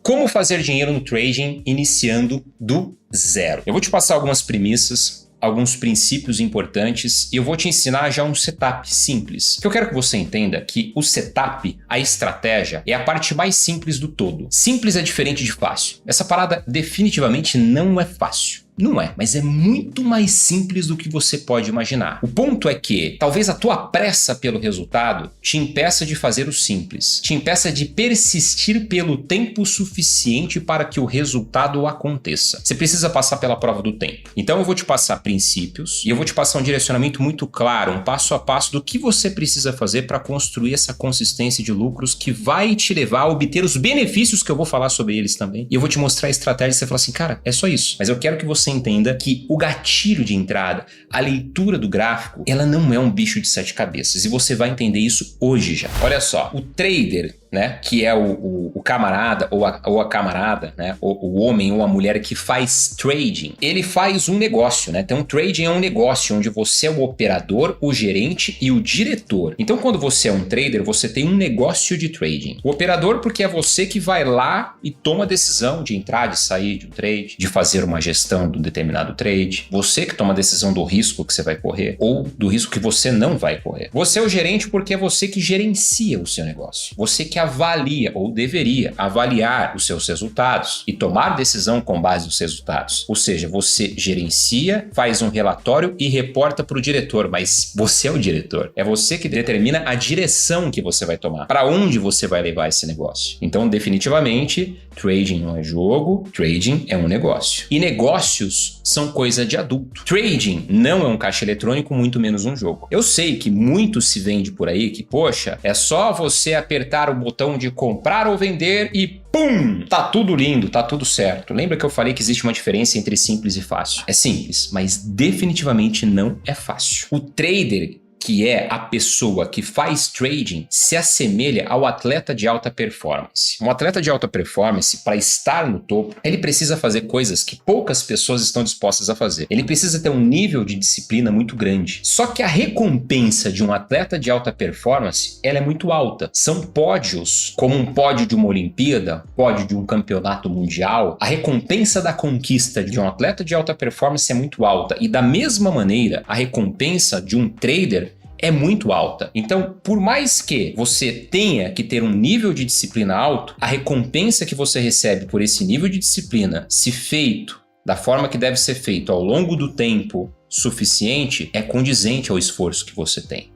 Como fazer dinheiro no trading iniciando do zero. Eu vou te passar algumas premissas, alguns princípios importantes e eu vou te ensinar já um setup simples. Que eu quero que você entenda que o setup, a estratégia, é a parte mais simples do todo. Simples é diferente de fácil. Essa parada definitivamente não é fácil. Não é, mas é muito mais simples do que você pode imaginar. O ponto é que talvez a tua pressa pelo resultado te impeça de fazer o simples, te impeça de persistir pelo tempo suficiente para que o resultado aconteça. Você precisa passar pela prova do tempo. Então eu vou te passar princípios e eu vou te passar um direcionamento muito claro, um passo a passo do que você precisa fazer para construir essa consistência de lucros que vai te levar a obter os benefícios que eu vou falar sobre eles também. E eu vou te mostrar a estratégia e você fala assim, cara, é só isso. Mas eu quero que você entenda que o gatilho de entrada, a leitura do gráfico, ela não é um bicho de 7 cabeças e você vai entender isso hoje já. Olha só, o trader, né, que é o camarada ou a camarada, né, o homem ou a mulher que faz trading, ele faz um negócio, né? Então, trading é um negócio onde você é o operador, o gerente e o diretor. Então, quando você é um trader, você tem um negócio de trading. O operador, porque é você que vai lá e toma a decisão de entrar, de sair de um trade, de fazer uma gestão de um determinado trade. Você que toma a decisão do risco que você vai correr ou do risco que você não vai correr. Você é o gerente porque é você que gerencia o seu negócio. Você que avalia ou deveria avaliar os seus resultados e tomar decisão com base nos resultados. Ou seja, você gerencia, faz um relatório e reporta para o diretor, mas você é o diretor. É você que determina a direção que você vai tomar, para onde você vai levar esse negócio. Então, definitivamente, trading não é jogo, trading é um negócio. E negócios são coisa de adulto. Trading não é um caixa eletrônico, muito menos um jogo. Eu sei que muito se vende por aí que, poxa, é só você apertar o botão de comprar ou vender e pum! Tá tudo lindo, tá tudo certo. Lembra que eu falei que existe uma diferença entre simples e fácil? É simples, mas definitivamente não é fácil. O trader, que é a pessoa que faz trading, se assemelha ao atleta de alta performance. Um atleta de alta performance, para estar no topo, ele precisa fazer coisas que poucas pessoas estão dispostas a fazer. Ele precisa ter um nível de disciplina muito grande. Só que a recompensa de um atleta de alta performance, ela é muito alta. São pódios, como um pódio de uma Olimpíada, pódio de um campeonato mundial. A recompensa da conquista de um atleta de alta performance é muito alta. E da mesma maneira, a recompensa de um trader é muito alta. Então, por mais que você tenha que ter um nível de disciplina alto, a recompensa que você recebe por esse nível de disciplina, se feito da forma que deve ser feito ao longo do tempo suficiente, é condizente ao esforço que você tem.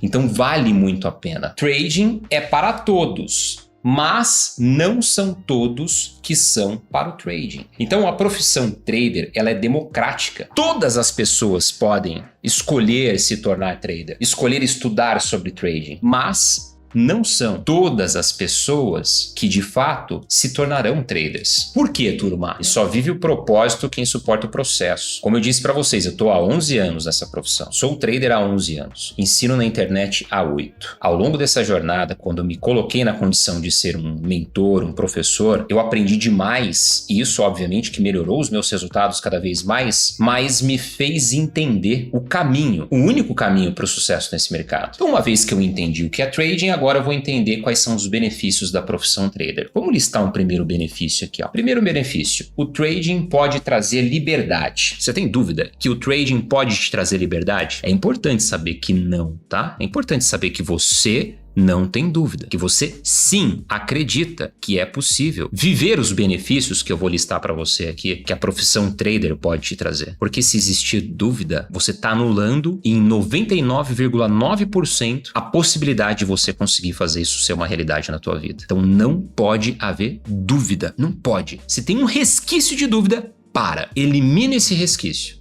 Então, vale muito a pena. Trading é para todos, mas não são todos que são para o trading. Então a profissão trader, ela é democrática. Todas as pessoas podem escolher se tornar trader, escolher estudar sobre trading, mas não são todas as pessoas que de fato se tornarão traders. Por quê, turma? E só vive o propósito quem suporta o processo. Como eu disse para vocês, eu estou há 11 anos nessa profissão. Sou trader há 11 anos. Ensino na internet há 8. Ao longo dessa jornada, quando eu me coloquei na condição de ser um mentor, um professor, eu aprendi demais. E isso, obviamente, que melhorou os meus resultados cada vez mais, mas me fez entender o caminho, o único caminho para o sucesso nesse mercado. Então, uma vez que eu entendi o que é trading, agora eu vou entender quais são os benefícios da profissão trader. Vamos listar um primeiro benefício aqui, ó. Primeiro benefício, o trading pode trazer liberdade. Você tem dúvida que o trading pode te trazer liberdade? É importante saber que não, tá? É importante saber que você não tem dúvida, que você sim acredita que é possível viver os benefícios que eu vou listar para você aqui, que a profissão trader pode te trazer. Porque se existir dúvida, você está anulando em 99,9% a possibilidade de você conseguir fazer isso ser uma realidade na tua vida. Então não pode haver dúvida, não pode. Se tem um resquício de dúvida, elimina esse resquício.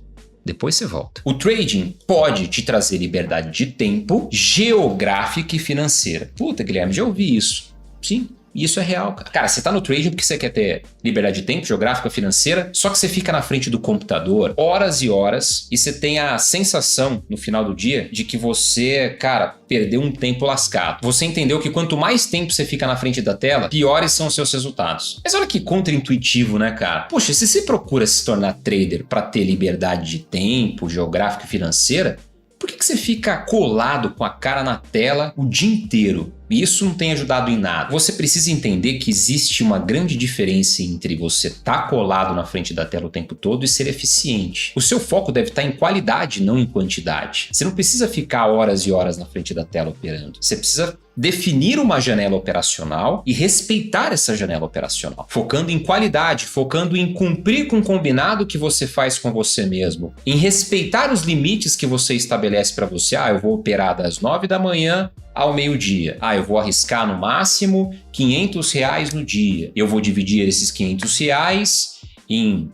Depois você volta. O trading pode te trazer liberdade de tempo, geográfica e financeira. Puta, Guilherme, já ouvi isso. Sim, isso é real, cara. Cara, você tá no trading porque você quer ter liberdade de tempo, geográfica, financeira, só que você fica na frente do computador horas e horas e você tem a sensação no final do dia de que você, cara, perdeu um tempo lascado. Você entendeu que quanto mais tempo você fica na frente da tela, piores são os seus resultados. Mas olha que contraintuitivo, né, cara? Poxa, se você procura se tornar trader para ter liberdade de tempo, geográfica e financeira, por que você fica colado com a cara na tela o dia inteiro? E isso não tem ajudado em nada. Você precisa entender que existe uma grande diferença entre você estar colado na frente da tela o tempo todo e ser eficiente. O seu foco deve estar em qualidade, não em quantidade. Você não precisa ficar horas e horas na frente da tela operando. Você precisa definir uma janela operacional e respeitar essa janela operacional, focando em qualidade, focando em cumprir com o combinado que você faz com você mesmo, em respeitar os limites que você estabelece para você. Eu vou operar das 9 da manhã ao meio-dia. Eu vou arriscar no máximo R$500 no dia. Eu vou dividir esses R$500 em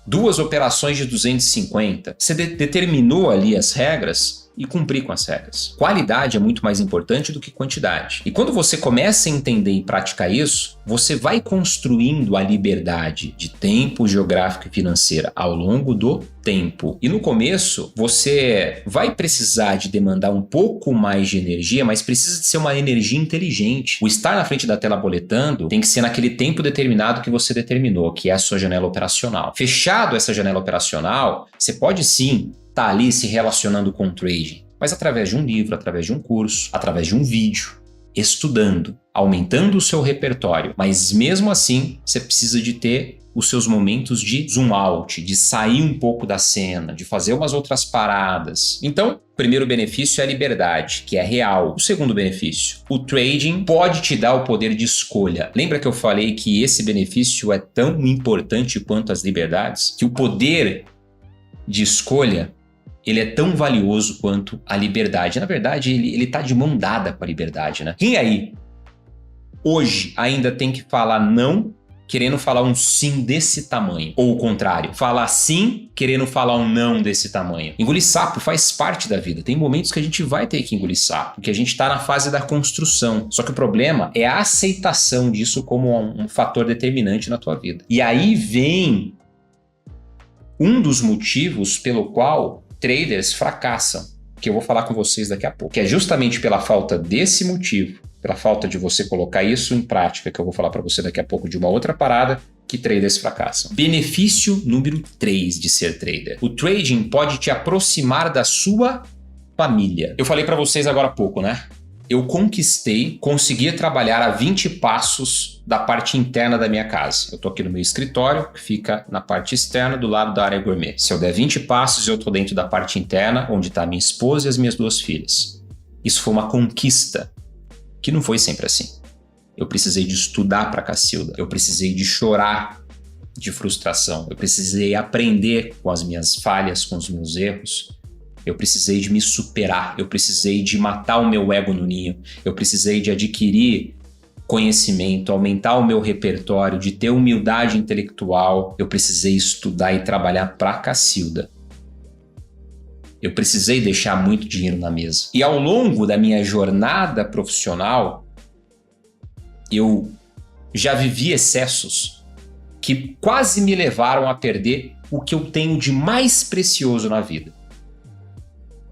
2 operações de 250. Você determinou ali as regras e cumprir com as regras. Qualidade é muito mais importante do que quantidade. E quando você começa a entender e praticar isso, você vai construindo a liberdade de tempo, geográfica e financeira ao longo do tempo. E no começo, você vai precisar de demandar um pouco mais de energia, mas precisa de ser uma energia inteligente. O estar na frente da tela boletando tem que ser naquele tempo determinado que você determinou, que é a sua janela operacional. Fechado essa janela operacional, você pode sim estar ali se relacionando com o trading, mas através de um livro, através de um curso, através de um vídeo, estudando, aumentando o seu repertório. Mas mesmo assim, você precisa de ter os seus momentos de zoom out, de sair um pouco da cena, de fazer umas outras paradas. Então, o primeiro benefício é a liberdade, que é real. O segundo benefício, o trading pode te dar o poder de escolha. Lembra que eu falei que esse benefício é tão importante quanto as liberdades? Que o poder de escolha, ele é tão valioso quanto a liberdade. Na verdade, ele tá de mão dada com a liberdade, né? Quem aí, hoje, ainda tem que falar não, querendo falar um sim desse tamanho? Ou o contrário, falar sim, querendo falar um não desse tamanho? Engolir sapo faz parte da vida. Tem momentos que a gente vai ter que engolir sapo, porque a gente tá na fase da construção. Só que o problema é a aceitação disso como um fator determinante na tua vida. E aí vem um dos motivos pelo qual traders fracassam, que eu vou falar com vocês daqui a pouco, que é justamente pela falta desse motivo, pela falta de você colocar isso em prática, que eu vou falar para você daqui a pouco de uma outra parada, que traders fracassam. Benefício número 3 de ser trader. O trading pode te aproximar da sua família. Eu falei para vocês agora há pouco, né? Eu consegui trabalhar a 20 passos da parte interna da minha casa. Eu tô aqui no meu escritório, que fica na parte externa do lado da área gourmet. Se eu der 20 passos, eu tô dentro da parte interna, onde tá minha esposa e as minhas 2 filhas. Isso foi uma conquista, que não foi sempre assim. Eu precisei de estudar pra Cacilda, eu precisei de chorar de frustração, eu precisei aprender com as minhas falhas, com os meus erros. Eu precisei de me superar, eu precisei de matar o meu ego no ninho, eu precisei de adquirir conhecimento, aumentar o meu repertório, de ter humildade intelectual. Eu precisei estudar e trabalhar pra Cacilda. Eu precisei deixar muito dinheiro na mesa. E ao longo da minha jornada profissional, eu já vivi excessos que quase me levaram a perder o que eu tenho de mais precioso na vida,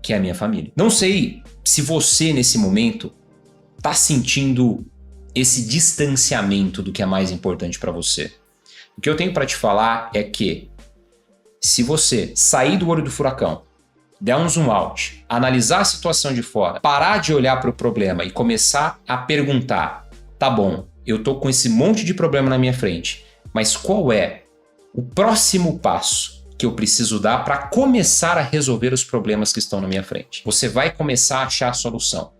que é a minha família. Não sei se você, nesse momento, tá sentindo esse distanciamento do que é mais importante para você. O que eu tenho para te falar é que se você sair do olho do furacão, der um zoom out, analisar a situação de fora, parar de olhar para o problema e começar a perguntar, tá bom, eu tô com esse monte de problema na minha frente, mas qual é o próximo passo que eu preciso dar para começar a resolver os problemas que estão na minha frente? Você vai começar a achar a solução.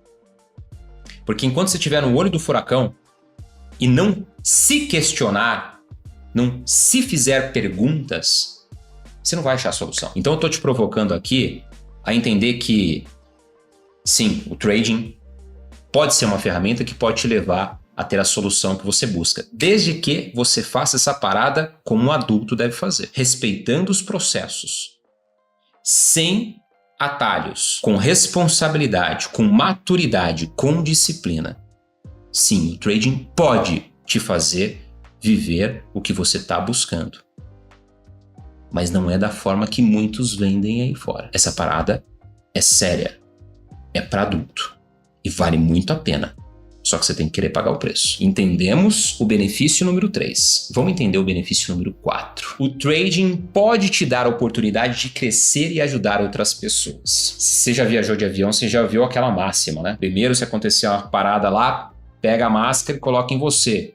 Porque enquanto você estiver no olho do furacão e não se questionar, não se fizer perguntas, você não vai achar a solução. Então eu estou te provocando aqui a entender que, sim, o trading pode ser uma ferramenta que pode te levar a ter a solução que você busca, desde que você faça essa parada como um adulto deve fazer, respeitando os processos, sem atalhos, com responsabilidade, com maturidade, com disciplina. Sim, o trading pode te fazer viver o que você está buscando, mas não é da forma que muitos vendem aí fora. Essa parada é séria, é para adulto e vale muito a pena Só que você tem que querer pagar o preço. Entendemos o benefício número 3. Vamos entender o benefício número 4. O trading pode te dar a oportunidade de crescer e ajudar outras pessoas. Se você já viajou de avião, você já ouviu aquela máxima, né? Primeiro, se acontecer uma parada lá, pega a máscara e coloca em você.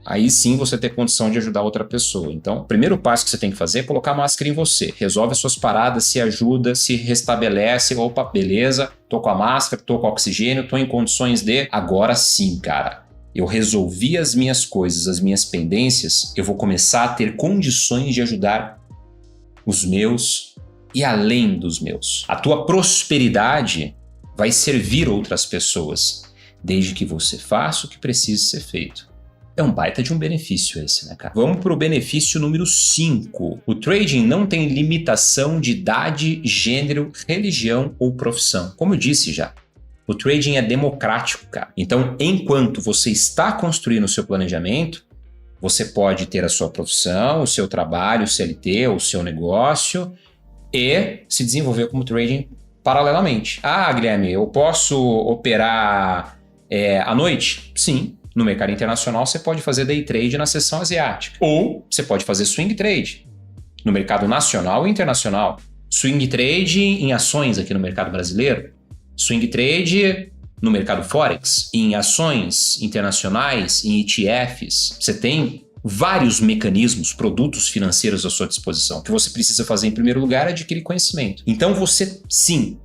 Aí sim você ter condição de ajudar outra pessoa. Então, o primeiro passo que você tem que fazer é colocar a máscara em você. Resolve as suas paradas, se ajuda, se restabelece. Opa, beleza, tô com a máscara, tô com oxigênio, tô em condições de... Agora sim, cara, eu resolvi as minhas coisas, as minhas pendências, eu vou começar a ter condições de ajudar os meus e além dos meus. A tua prosperidade vai servir outras pessoas, desde que você faça o que precisa ser feito. É um baita de um benefício esse, né, cara? Vamos pro benefício número 5. O trading não tem limitação de idade, gênero, religião ou profissão. Como eu disse já, o trading é democrático, cara. Então, enquanto você está construindo o seu planejamento, você pode ter a sua profissão, o seu trabalho, o CLT, o seu negócio e se desenvolver como trading paralelamente. Ah, Guilherme, eu posso operar à noite? Sim. No mercado internacional, você pode fazer day trade na seção asiática. Ou você pode fazer swing trade no mercado nacional e internacional. Swing trade em ações aqui no mercado brasileiro. Swing trade no mercado Forex, em ações internacionais, em ETFs. Você tem vários mecanismos, produtos financeiros à sua disposição. O que você precisa fazer em primeiro lugar é adquirir conhecimento. Então você, sim,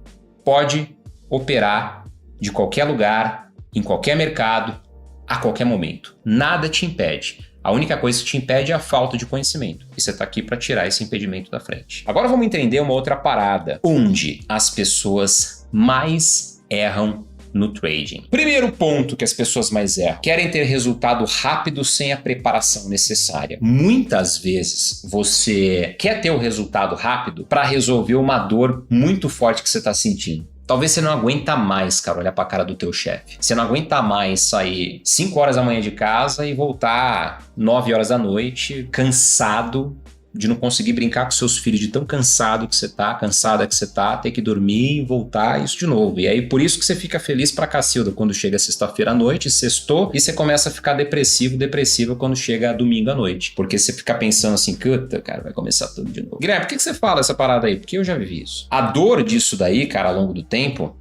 pode operar de qualquer lugar, em qualquer mercado, a qualquer momento. Nada te impede. A única coisa que te impede é a falta de conhecimento. E você está aqui para tirar esse impedimento da frente. Agora vamos entender uma outra parada. Onde as pessoas mais erram no trading. Primeiro ponto que as pessoas mais erram. Querem ter resultado rápido sem a preparação necessária. Muitas vezes você quer ter o resultado rápido para resolver uma dor muito forte que você está sentindo. Talvez você não aguenta mais, cara, olhar pra cara do teu chefe. Você não aguenta mais sair 5 horas da manhã de casa e voltar 9 horas da noite, cansado de não conseguir brincar com seus filhos, de tão cansado que você tá, cansada que você tá, ter que dormir e voltar, isso de novo. E aí por isso que você fica feliz pra cacilda quando chega sexta-feira à noite, sextou, e você começa a ficar depressiva quando chega domingo à noite. Porque você fica pensando assim, puta, cara, vai começar tudo de novo. Guilherme, por que você fala essa parada aí? Porque eu já vivi isso. A dor disso daí, cara, ao longo do tempo,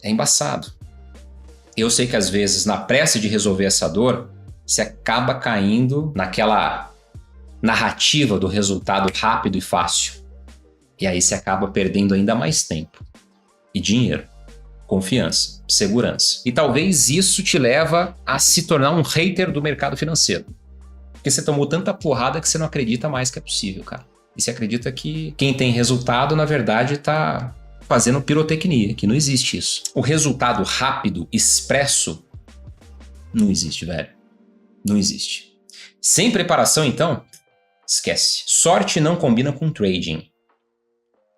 é embaçado. Eu sei que às vezes, na pressa de resolver essa dor, você acaba caindo naquela narrativa do resultado rápido e fácil. E aí você acaba perdendo ainda mais tempo e dinheiro, confiança, segurança. E talvez isso te leva a se tornar um hater do mercado financeiro. Porque você tomou tanta porrada que você não acredita mais que é possível, cara. E você acredita que quem tem resultado, na verdade, tá fazendo pirotecnia, que não existe isso. O resultado rápido, expresso, não existe, velho. Não existe. Sem preparação, então, esquece. Sorte não combina com trading.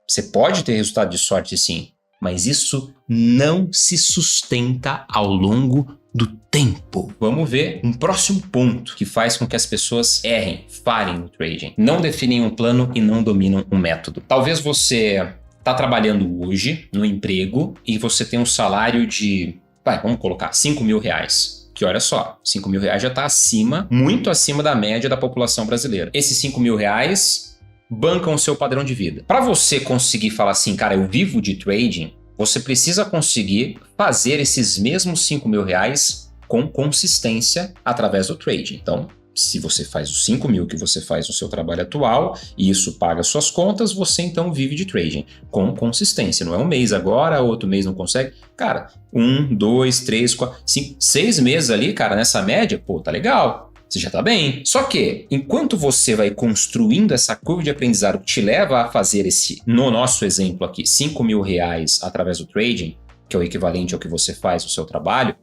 Você pode ter resultado de sorte, sim, mas isso não se sustenta ao longo do tempo. Vamos ver um próximo ponto que faz com que as pessoas errem, falhem no trading. Não definem um plano e não dominam um método. Talvez você está trabalhando hoje no emprego e você tem um salário de, vamos colocar, R$5.000. Que olha só, R$5.000 já está acima, muito acima da média da população brasileira. Esses R$5.000 bancam o seu padrão de vida. Para você conseguir falar assim, cara, eu vivo de trading, você precisa conseguir fazer esses mesmos R$5.000 com consistência através do trading. Então, se você faz os 5.000 que você faz no seu trabalho atual e isso paga suas contas, você então vive de trading com consistência. Não é um mês agora, outro mês não consegue. Cara, 1, 2, 3, 4, 5, 6 meses ali, cara, nessa média, pô, tá legal. Você já tá bem. Só que, enquanto você vai construindo essa curva de aprendizado que te leva a fazer esse, no nosso exemplo aqui, R$5.000 através do trading, que é o equivalente ao que você faz no seu trabalho,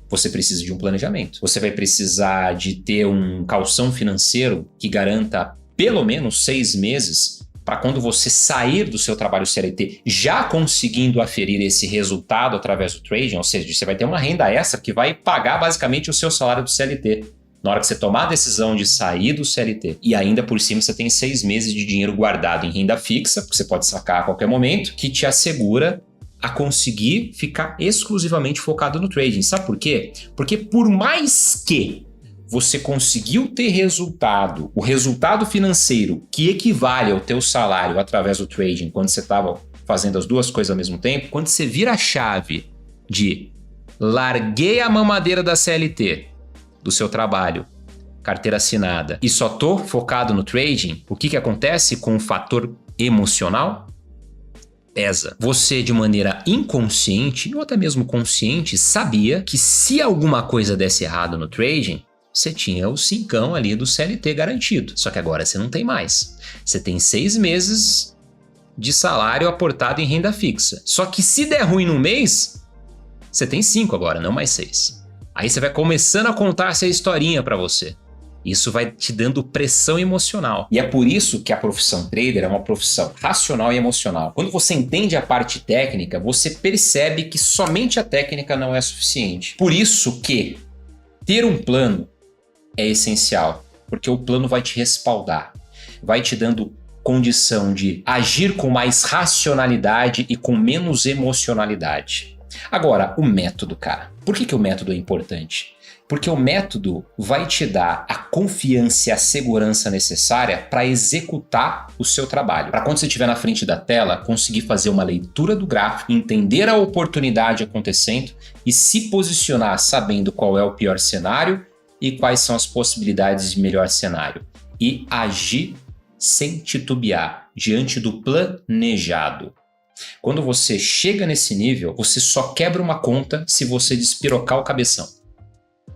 você precisa de um planejamento. Você vai precisar de ter um calção financeiro que garanta pelo menos 6 meses para quando você sair do seu trabalho CLT já conseguindo aferir esse resultado através do trading, ou seja, você vai ter uma renda extra que vai pagar basicamente o seu salário do CLT. Na hora que você tomar a decisão de sair do CLT e ainda por cima você tem 6 meses de dinheiro guardado em renda fixa, que você pode sacar a qualquer momento, que te assegura a conseguir ficar exclusivamente focado no trading. Sabe por quê? Porque por mais que você conseguiu ter resultado, o resultado financeiro que equivale ao teu salário através do trading, quando você estava fazendo as duas coisas ao mesmo tempo, quando você vira a chave de larguei a mamadeira da CLT, do seu trabalho, carteira assinada, e só tô focado no trading, o que acontece com o fator emocional? Pesa. Você, de maneira inconsciente ou até mesmo consciente, sabia que se alguma coisa desse errado no trading, você tinha o 5 ali do CLT garantido. Só que agora você não tem mais. Você tem 6 meses de salário aportado em renda fixa. Só que se der ruim no mês, você tem 5 agora, não mais 6. Aí você vai começando a contar essa historinha para você. Isso vai te dando pressão emocional. E é por isso que a profissão trader é uma profissão racional e emocional. Quando você entende a parte técnica, você percebe que somente a técnica não é suficiente. Por isso que ter um plano é essencial, porque o plano vai te respaldar, vai te dando condição de agir com mais racionalidade e com menos emocionalidade. Agora, o método, cara. Por que o método é importante? Porque o método vai te dar a confiança e a segurança necessária para executar o seu trabalho. Para quando você estiver na frente da tela, conseguir fazer uma leitura do gráfico, entender a oportunidade acontecendo e se posicionar sabendo qual é o pior cenário e quais são as possibilidades de melhor cenário. E agir sem titubear diante do planejado. Quando você chega nesse nível, você só quebra uma conta se você despirocar o cabeção.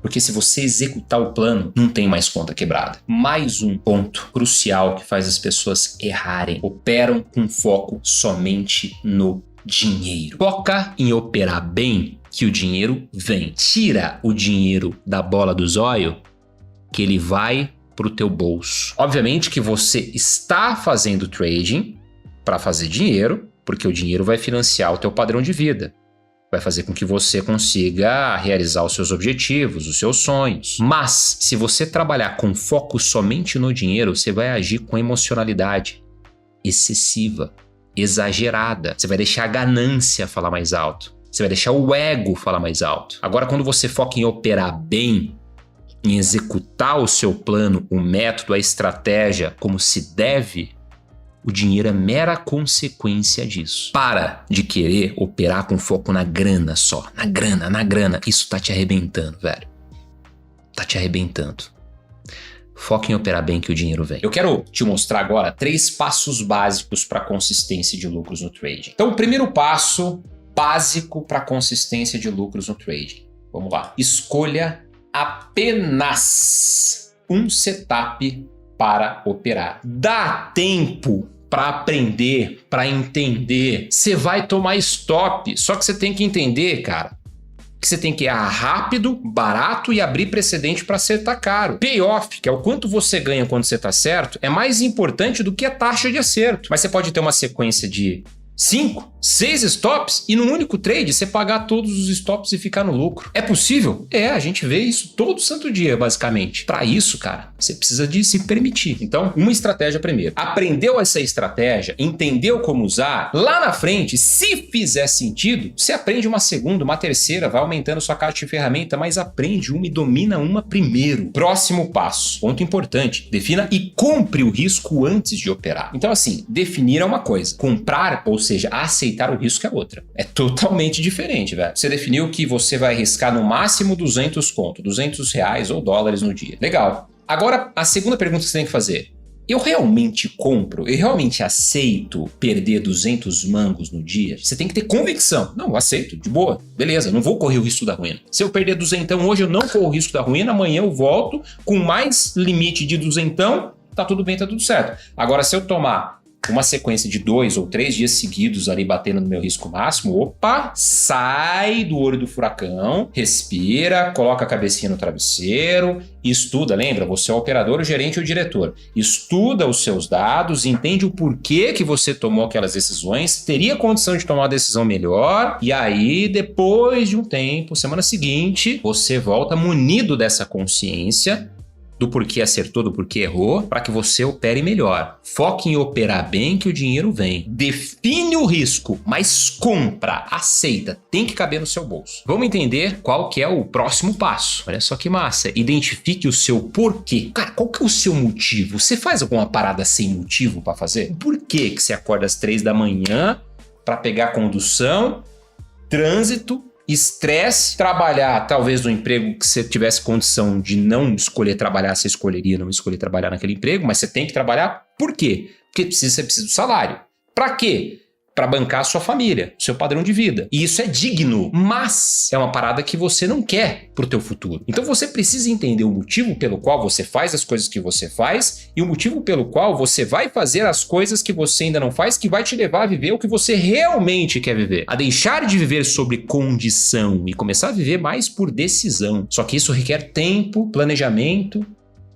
Porque se você executar o plano, não tem mais conta quebrada. Mais um ponto crucial que faz as pessoas errarem. Operam com foco somente no dinheiro. Foca em operar bem que o dinheiro vem. Tira o dinheiro da bola do zóio que ele vai pro teu bolso. Obviamente que você está fazendo trading para fazer dinheiro, porque o dinheiro vai financiar o teu padrão de vida. Vai fazer com que você consiga realizar os seus objetivos, os seus sonhos. Mas, se você trabalhar com foco somente no dinheiro, você vai agir com emocionalidade excessiva, exagerada. Você vai deixar a ganância falar mais alto. Você vai deixar o ego falar mais alto. Agora, quando você foca em operar bem, em executar o seu plano, o método, a estratégia como se deve, o dinheiro é mera consequência disso. Para de querer operar com foco na grana só. Na grana. Isso tá te arrebentando, velho. Tá te arrebentando. Foca em operar bem que o dinheiro vem. Eu quero te mostrar agora 3 passos básicos para consistência de lucros no trading. Então, o primeiro passo básico para consistência de lucros no trading. Vamos lá. Escolha apenas um setup para operar. Dá tempo para aprender, para entender. Você vai tomar stop, só que você tem que entender, cara, que você tem que errar rápido, barato e abrir precedente para acertar caro. Payoff, que é o quanto você ganha quando você está certo, é mais importante do que a taxa de acerto. Mas você pode ter uma sequência de 5, 6 stops e num único trade você pagar todos os stops e ficar no lucro. É possível? É, a gente vê isso todo santo dia, basicamente. Para isso, cara, você precisa de se permitir. Então, uma estratégia primeiro. Aprendeu essa estratégia, entendeu como usar, lá na frente, se fizer sentido, você aprende uma segunda, uma terceira, vai aumentando sua caixa de ferramenta, mas aprende uma e domina uma primeiro. Próximo passo, ponto importante, defina e compre o risco antes de operar. Então, assim, definir é uma coisa, comprar, ou seja, aceitar o risco é outra. É totalmente diferente, velho. Você definiu que você vai arriscar no máximo 200 conto, 200 reais ou dólares no dia. Legal. Agora, a segunda pergunta que você tem que fazer. Eu realmente compro? Eu realmente aceito perder 200 mangos no dia? Você tem que ter convicção. Não, eu aceito, de boa. Beleza, não vou correr o risco da ruína. Se eu perder 200 hoje, eu não corro o risco da ruína. Amanhã eu volto com mais limite de 200, tá tudo bem, tá tudo certo. Agora, se eu tomar uma sequência de 2 ou 3 dias seguidos ali batendo no meu risco máximo, opa, sai do olho do furacão, respira, coloca a cabecinha no travesseiro, estuda, lembra, você é o operador, o gerente ou o diretor, estuda os seus dados, entende o porquê que você tomou aquelas decisões, teria condição de tomar uma decisão melhor, e aí depois de um tempo, semana seguinte, você volta munido dessa consciência do porquê acertou, do porquê errou, para que você opere melhor. Foque em operar bem que o dinheiro vem. Define o risco, mas compra, aceita, tem que caber no seu bolso. Vamos entender qual que é o próximo passo. Olha só que massa. Identifique o seu porquê. Cara, qual que é o seu motivo? Você faz alguma parada sem motivo para fazer? Por que você acorda às 3 da manhã para pegar condução, trânsito, estresse, trabalhar talvez no emprego que você tivesse condição de não escolher trabalhar, você escolheria não escolher trabalhar naquele emprego, mas você tem que trabalhar. Por quê? Porque você precisa do salário. Para quê? Para bancar a sua família, o seu padrão de vida. E isso é digno, mas é uma parada que você não quer pro teu futuro. Então você precisa entender o motivo pelo qual você faz as coisas que você faz e o motivo pelo qual você vai fazer as coisas que você ainda não faz, que vai te levar a viver o que você realmente quer viver. A deixar de viver sobre condição e começar a viver mais por decisão. Só que isso requer tempo, planejamento.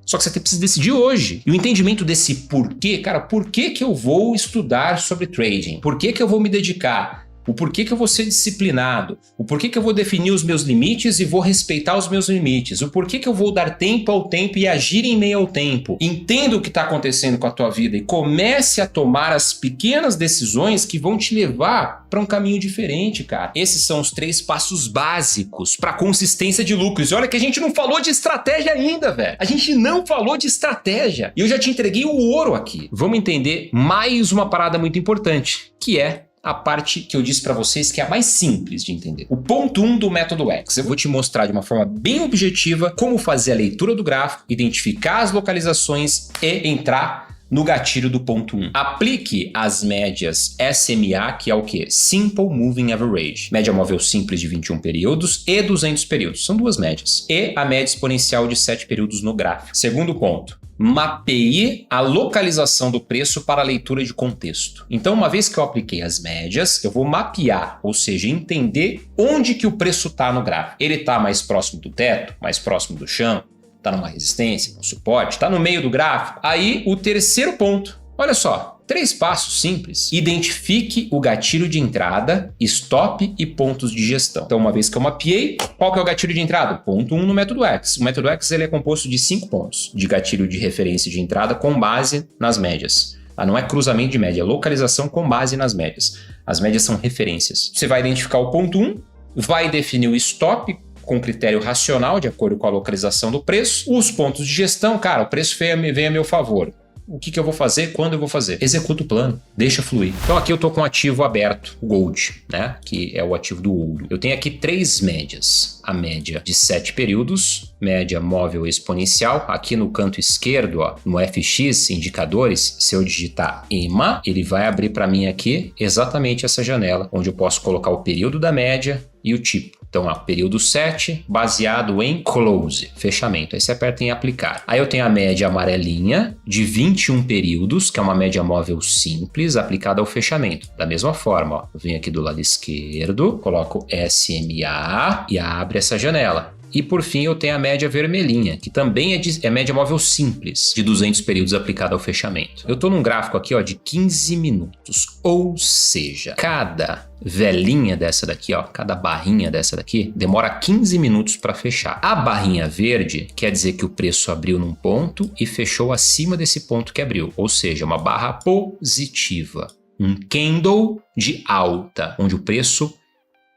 Só que você precisa decidir hoje. E o entendimento desse porquê, cara, por que que eu vou estudar sobre trading? Por que que eu vou me dedicar? O porquê que eu vou ser disciplinado? O porquê que eu vou definir os meus limites e vou respeitar os meus limites? O porquê que eu vou dar tempo ao tempo e agir em meio ao tempo? Entenda o que está acontecendo com a tua vida e comece a tomar as pequenas decisões que vão te levar para um caminho diferente, cara. Esses são os 3 passos básicos para consistência de lucros. E olha que a gente não falou de estratégia ainda, velho. A gente não falou de estratégia. E eu já te entreguei o ouro aqui. Vamos entender mais uma parada muito importante, que é a parte que eu disse para vocês que é a mais simples de entender. O ponto 1 do método X. Eu vou te mostrar de uma forma bem objetiva como fazer a leitura do gráfico, identificar as localizações e entrar no gatilho do ponto 1. Aplique as médias SMA, que é o quê? Simple Moving Average. Média móvel simples de 21 períodos e 200 períodos. São 2 médias. E a média exponencial de 7 períodos no gráfico. Segundo ponto. Mapeie a localização do preço para a leitura de contexto. Então, uma vez que eu apliquei as médias, eu vou mapear, ou seja, entender onde que o preço está no gráfico. Ele está mais próximo do teto, mais próximo do chão, está numa resistência, um suporte, está no meio do gráfico. Aí, o terceiro ponto. Olha só. 3 passos simples. Identifique o gatilho de entrada, stop e pontos de gestão. Então, uma vez que eu mapeei, qual que é o gatilho de entrada? Ponto 1 no método X. O método X ele é composto de 5 pontos de gatilho de referência de entrada com base nas médias. Não é cruzamento de média, é localização com base nas médias. As médias são referências. Você vai identificar o ponto 1, vai definir o stop com critério racional, de acordo com a localização do preço. Os pontos de gestão, cara, o preço vem a meu favor. O que eu vou fazer, quando eu vou fazer? Executa o plano, deixa fluir. Então aqui eu tô com o ativo aberto, o Gold, né? Que é o ativo do ouro. Eu tenho aqui 3 médias. A média de 7 períodos, média móvel exponencial. Aqui no canto esquerdo, ó, no FX, indicadores, se eu digitar EMA, ele vai abrir para mim aqui exatamente essa janela, onde eu posso colocar o período da média e o tipo. Então, período 7, baseado em close, fechamento. Aí você aperta em aplicar. Aí eu tenho a média amarelinha de 21 períodos, que é uma média móvel simples, aplicada ao fechamento. Da mesma forma, ó, eu venho aqui do lado esquerdo, coloco SMA e abre essa janela. E por fim eu tenho a média vermelhinha, que também é média móvel simples, de 200 períodos aplicada ao fechamento. Eu estou num gráfico aqui ó, de 15 minutos, ou seja, cada velinha dessa daqui, ó, cada barrinha dessa daqui, demora 15 minutos para fechar. A barrinha verde quer dizer que o preço abriu num ponto e fechou acima desse ponto que abriu, ou seja, uma barra positiva. Um candle de alta, onde o preço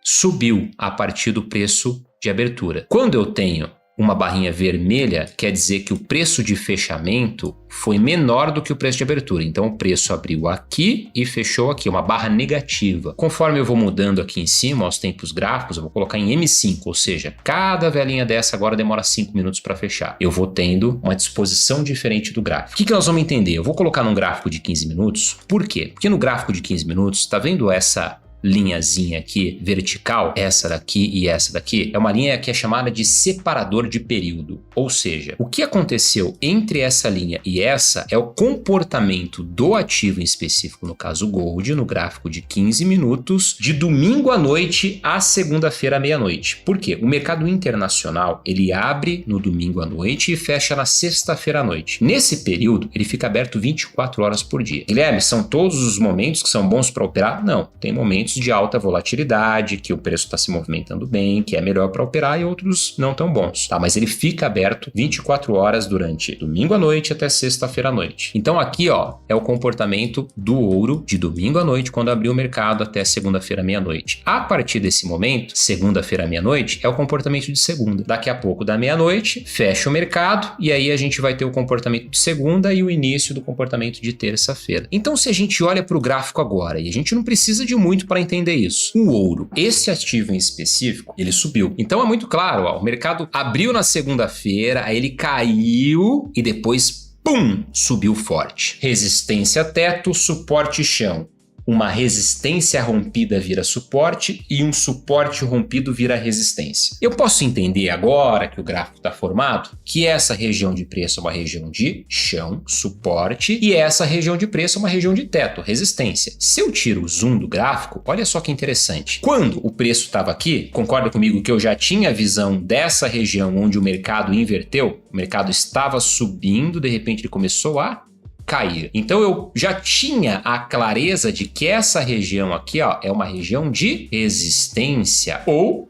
subiu a partir do preço de abertura. Quando eu tenho uma barrinha vermelha, quer dizer que o preço de fechamento foi menor do que o preço de abertura. Então o preço abriu aqui e fechou aqui, uma barra negativa. Conforme eu vou mudando aqui em cima, aos tempos gráficos, eu vou colocar em M5, ou seja, cada velinha dessa agora demora 5 minutos para fechar. Eu vou tendo uma disposição diferente do gráfico. O que nós vamos entender? Eu vou colocar num gráfico de 15 minutos. Por quê? Porque no gráfico de 15 minutos, tá vendo essa linhazinha aqui vertical, essa daqui e essa daqui, é uma linha que é chamada de separador de período. Ou seja, o que aconteceu entre essa linha e essa é o comportamento do ativo em específico, no caso Gold, no gráfico de 15 minutos, de domingo à noite a segunda-feira à meia-noite. Por quê? O mercado internacional, ele abre no domingo à noite e fecha na sexta-feira à noite. Nesse período, ele fica aberto 24 horas por dia. Guilherme, são todos os momentos que são bons para operar? Não, tem momentos momentos de alta volatilidade, que o preço está se movimentando bem, que é melhor para operar, e outros não tão bons, tá? Mas ele fica aberto 24 horas durante domingo à noite até sexta-feira à noite. Então aqui, ó, é o comportamento do ouro de domingo à noite, quando abriu o mercado, até segunda-feira meia-noite. A partir desse momento, segunda-feira meia-noite, é o comportamento de segunda. Daqui a pouco da meia-noite, fecha o mercado e aí a gente vai ter o comportamento de segunda e o início do comportamento de terça-feira. Então, se a gente olha para o gráfico agora, e a gente não precisa de muito para entender isso, o ouro, esse ativo em específico, ele subiu. Então é muito claro, ó, o mercado abriu na segunda-feira, aí ele caiu e depois, pum, subiu forte. Resistência teto, suporte chão. Uma resistência rompida vira suporte e um suporte rompido vira resistência. Eu posso entender agora que o gráfico está formado que essa região de preço é uma região de chão, suporte, e essa região de preço é uma região de teto, resistência. Se eu tiro o zoom do gráfico, olha só que interessante. Quando o preço estava aqui, concorda comigo que eu já tinha a visão dessa região onde o mercado inverteu? O mercado estava subindo, de repente ele começou a cair. Então eu já tinha a clareza de que essa região aqui, ó, é uma região de resistência ou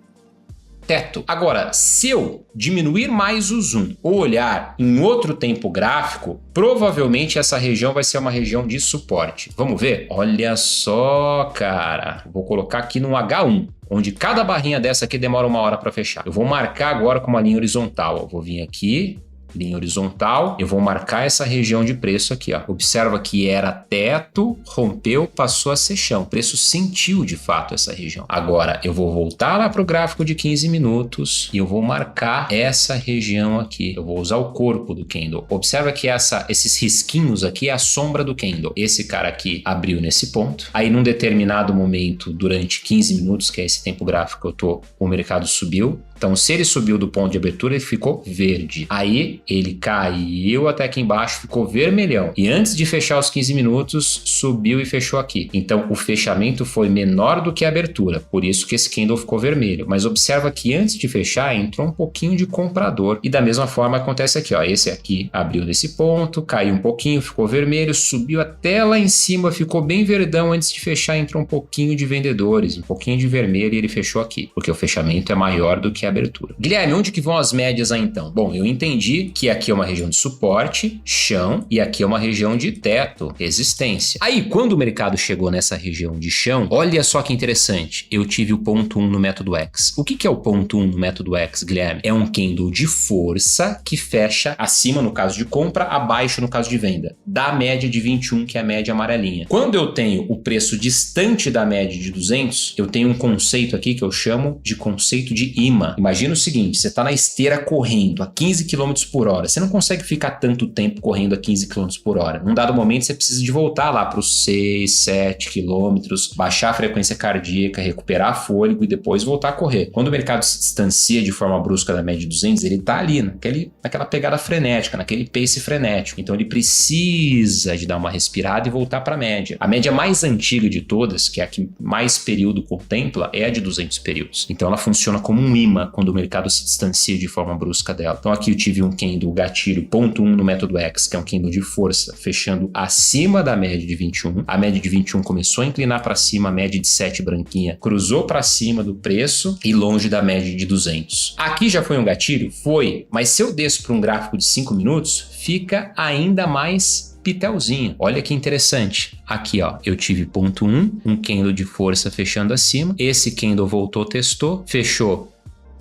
teto. Agora, se eu diminuir mais o zoom ou olhar em outro tempo gráfico, provavelmente essa região vai ser uma região de suporte. Vamos ver? Olha só, cara. Vou colocar aqui no H1. Onde cada barrinha dessa aqui demora 1 hora para fechar. Eu vou marcar agora com uma linha horizontal. Eu vou vir aqui, linha horizontal, eu vou marcar essa região de preço aqui, ó. Observa que era teto, rompeu, passou a ser chão. O preço sentiu de fato essa região. Agora eu vou voltar lá para o gráfico de 15 minutos e eu vou marcar essa região aqui. Eu vou usar o corpo do candle. Observa que esses risquinhos aqui é a sombra do candle. Esse cara aqui abriu nesse ponto. Aí num determinado momento, durante 15 minutos, que é esse tempo gráfico que o mercado subiu. Então, se ele subiu do ponto de abertura, ele ficou verde. Aí, ele caiu até aqui embaixo, ficou vermelhão. E antes de fechar os 15 minutos, subiu e fechou aqui. Então, o fechamento foi menor do que a abertura. Por isso que esse candle ficou vermelho. Mas observa que antes de fechar, entrou um pouquinho de comprador. E da mesma forma acontece aqui, ó. Esse aqui abriu nesse ponto, caiu um pouquinho, ficou vermelho, subiu até lá em cima, ficou bem verdão. Antes de fechar, entrou um pouquinho de vendedores, um pouquinho de vermelho e ele fechou aqui. Porque o fechamento é maior do que a abertura. Guilherme, onde que vão as médias aí então? Bom, eu entendi que aqui é uma região de suporte, chão, e aqui é uma região de teto, resistência. Aí, quando o mercado chegou nessa região de chão, olha só que interessante, eu tive o ponto 1 no método X. O que é o ponto 1 no método X, Guilherme? É um candle de força que fecha acima no caso de compra, abaixo no caso de venda, da média de 21, que é a média amarelinha. Quando eu tenho o preço distante da média de 200, eu tenho um conceito aqui que eu chamo de conceito de imã. Imagina o seguinte, você está na esteira correndo a 15 km por hora. Você não consegue ficar tanto tempo correndo a 15 km por hora. Num dado momento, você precisa de voltar lá para os 6, 7 km, baixar a frequência cardíaca, recuperar fôlego e depois voltar a correr. Quando o mercado se distancia de forma brusca da média de 200, ele está ali, naquela pegada frenética, naquele pace frenético. Então, ele precisa de dar uma respirada e voltar para a média. A média mais antiga de todas, que é a que mais período contempla, é a de 200 períodos. Então, ela funciona como um imã quando o mercado se distancia de forma brusca dela. Então aqui eu tive um candle gatilho ponto 1 no método X, que é um candle de força, fechando acima da média de 21. A média de 21 começou a inclinar para cima, a média de 7 branquinha cruzou para cima do preço e longe da média de 200. Aqui já foi um gatilho? Foi, mas se eu desço para um gráfico de 5 minutos, fica ainda mais pitelzinho. Olha que interessante. Aqui, ó, eu tive ponto 1, um candle de força fechando acima. Esse candle voltou, testou, fechou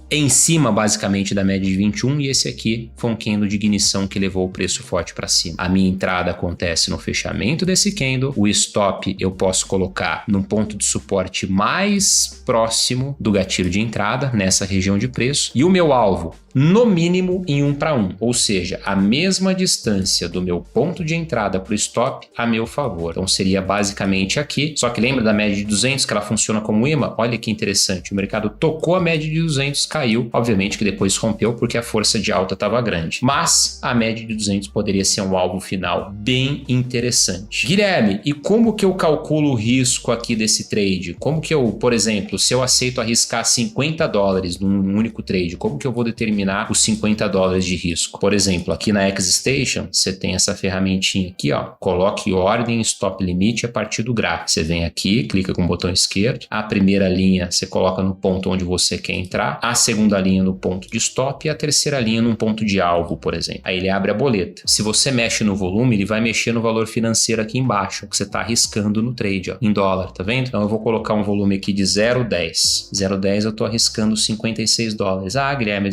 em cima basicamente da média de 21 e esse aqui foi um candle de ignição que levou o preço forte para cima. A minha entrada acontece no fechamento desse candle, o stop eu posso colocar num ponto de suporte mais próximo do gatilho de entrada, nessa região de preço, e o meu alvo no mínimo em 1 para 1, ou seja, a mesma distância do meu ponto de entrada para o stop a meu favor. Então seria basicamente aqui, só que lembra da média de 200 que ela funciona como imã? Olha que interessante, o mercado tocou a média de 200, caiu. Obviamente que depois rompeu porque a força de alta estava grande. Mas a média de 200 poderia ser um alvo final bem interessante. Guilherme, e como que eu calculo o risco aqui desse trade? Como que eu, por exemplo, se eu aceito arriscar $50 num único trade, como que eu vou determinar os $50 de risco? Por exemplo, aqui na XStation, você tem essa ferramentinha aqui, ó. Coloque ordem stop limite a partir do gráfico. Você vem aqui, clica com o botão esquerdo. A primeira linha você coloca no ponto onde você quer entrar. A segunda linha no ponto de stop e a terceira linha num ponto de alvo, por exemplo. Aí ele abre a boleta. Se você mexe no volume, ele vai mexer no valor financeiro aqui embaixo, que você está arriscando no trade, ó, em dólar, tá vendo? Então eu vou colocar um volume aqui de 0,10. 0,10 eu estou arriscando $56. Ah, Guilherme,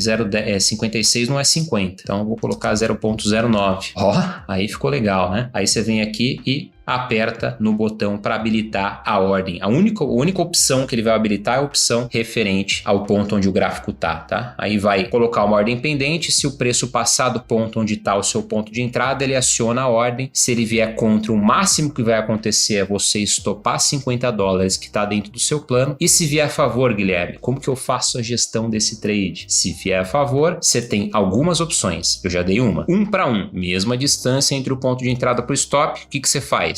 56 não é 50. Então eu vou colocar 0,09. Ó, aí ficou legal, né? Aí você vem aqui e aperta no botão para habilitar a ordem. A única opção que ele vai habilitar é a opção referente ao ponto onde o gráfico tá? Aí vai colocar uma ordem pendente. Se o preço passar do ponto onde está o seu ponto de entrada, ele aciona a ordem. Se ele vier contra, o máximo que vai acontecer é você estopar $50 que está dentro do seu plano. E se vier a favor, Guilherme, como que eu faço a gestão desse trade? Se vier a favor, você tem algumas opções. Eu já dei uma. 1 para 1, mesma distância entre o ponto de entrada para o stop. O que você faz?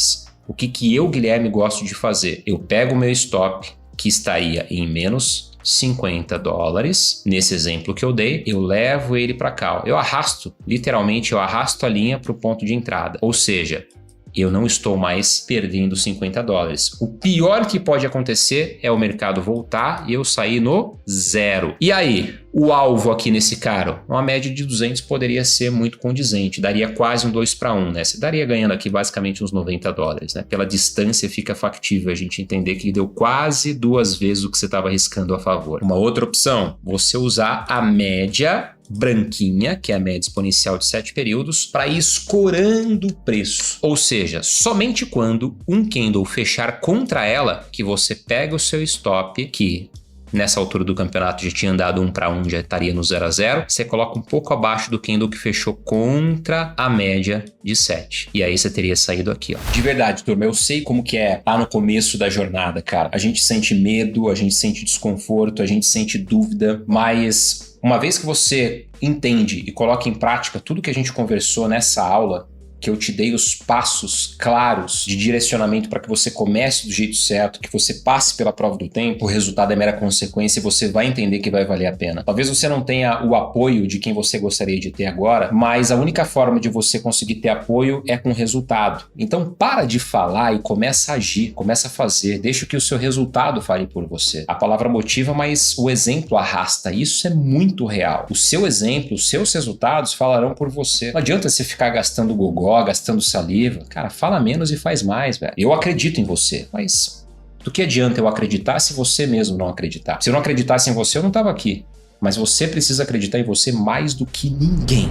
O que eu, Guilherme, gosto de fazer? Eu pego o meu stop, que estaria em menos $50, nesse exemplo que eu dei, eu levo ele para cá. Eu arrasto, literalmente, eu arrasto a linha para o ponto de entrada. Ou seja, eu não estou mais perdendo $50. O pior que pode acontecer é o mercado voltar e eu sair no zero. E aí? O alvo aqui nesse cara, uma média de 200 poderia ser muito condizente, daria quase um 2 para 1, né? Você daria ganhando aqui basicamente uns $90, né? Pela distância fica factível a gente entender que deu quase 2 vezes o que você estava arriscando a favor. Uma outra opção, você usar a média branquinha, que é a média exponencial de 7 períodos, para ir escorando o preço. Ou seja, somente quando um candle fechar contra ela, que você pega o seu stop, que nessa altura do campeonato já tinha andado 1 para 1, já estaria no 0 a 0. Você coloca um pouco abaixo do candle que fechou contra a média de 7. E aí você teria saído aqui, ó. De verdade, turma, eu sei como que é lá no começo da jornada, cara. A gente sente medo, a gente sente desconforto, a gente sente dúvida, mas uma vez que você entende e coloca em prática tudo que a gente conversou nessa aula, que eu te dei os passos claros de direcionamento para que você comece do jeito certo, que você passe pela prova do tempo, o resultado é mera consequência e você vai entender que vai valer a pena. Talvez você não tenha o apoio de quem você gostaria de ter agora, mas a única forma de você conseguir ter apoio é com resultado. Então para de falar e começa a agir, começa a fazer, deixa que o seu resultado fale por você. A palavra motiva, mas o exemplo arrasta. Isso é muito real. O seu exemplo, os seus resultados falarão por você. Não adianta você ficar gastando gogó, gastando saliva. Cara, fala menos e faz mais, velho. Eu acredito em você, mas do que adianta eu acreditar se você mesmo não acreditar? Se eu não acreditasse em você, eu não tava aqui. Mas você precisa acreditar em você mais do que ninguém.